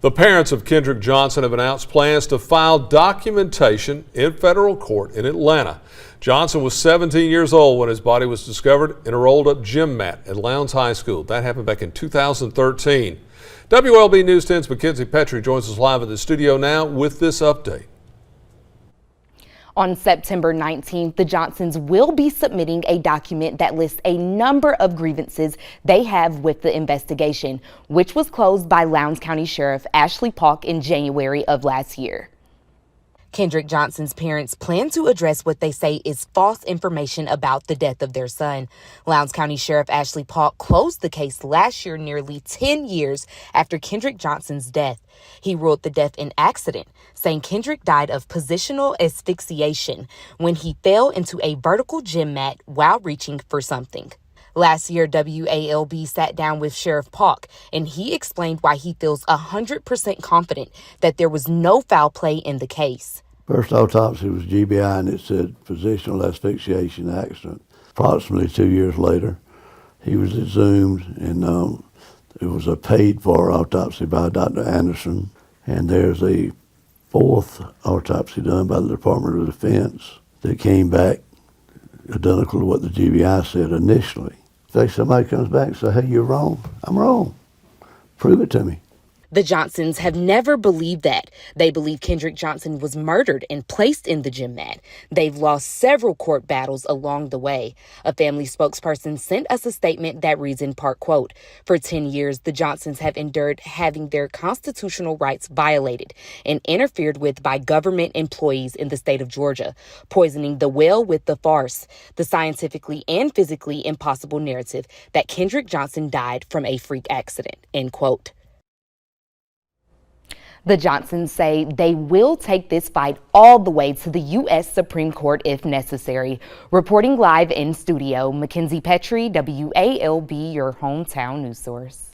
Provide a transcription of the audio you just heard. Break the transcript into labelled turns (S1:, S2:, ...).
S1: The parents of Kendrick Johnson have announced plans to file documentation in federal court in Atlanta. Johnson was 17 years old when his body was discovered in a rolled-up gym mat at Lowndes High School. That happened back in 2013. WLB News 10's Mackenzie Petrie joins us live at the studio now with this update.
S2: On September 19th, the Johnsons will be submitting a document that lists a number of grievances they have with the investigation, which was closed by Lowndes County Sheriff Ashley Paulk in January of last year. Kendrick Johnson's parents plan to address what they say is false information about the death of their son. Lowndes County Sheriff Ashley Paulk closed the case last year, nearly 10 years after Kendrick Johnson's death. He ruled the death an accident, saying Kendrick died of positional asphyxiation when he fell into a vertical gym mat while reaching for something. Last year, WALB sat down with Sheriff Paulk, and he explained why he feels 100% confident that there was no foul play in the case.
S3: First autopsy was GBI, and it said positional asphyxiation accident. Approximately 2 years later, he was exhumed, and it was a paid-for autopsy by Dr. Anderson. And there's a fourth autopsy done by the Department of Defense that came back identical to what the GBI said initially. If somebody comes back and says, hey, you're wrong, I'm wrong. Prove it to me.
S2: The Johnsons have never believed that. They believe Kendrick Johnson was murdered and placed in the gym mat. They've lost several court battles along the way. A family spokesperson sent us a statement that reads in part, quote, "For 10 years, the Johnsons have endured having their constitutional rights violated and interfered with by government employees in the state of Georgia, poisoning the well with the farce, the scientifically and physically impossible narrative that Kendrick Johnson died from a freak accident," end quote. The Johnsons say they will take this fight all the way to the U.S. Supreme Court if necessary. Reporting live in studio, Mackenzie Petrie, WALB, your hometown news source.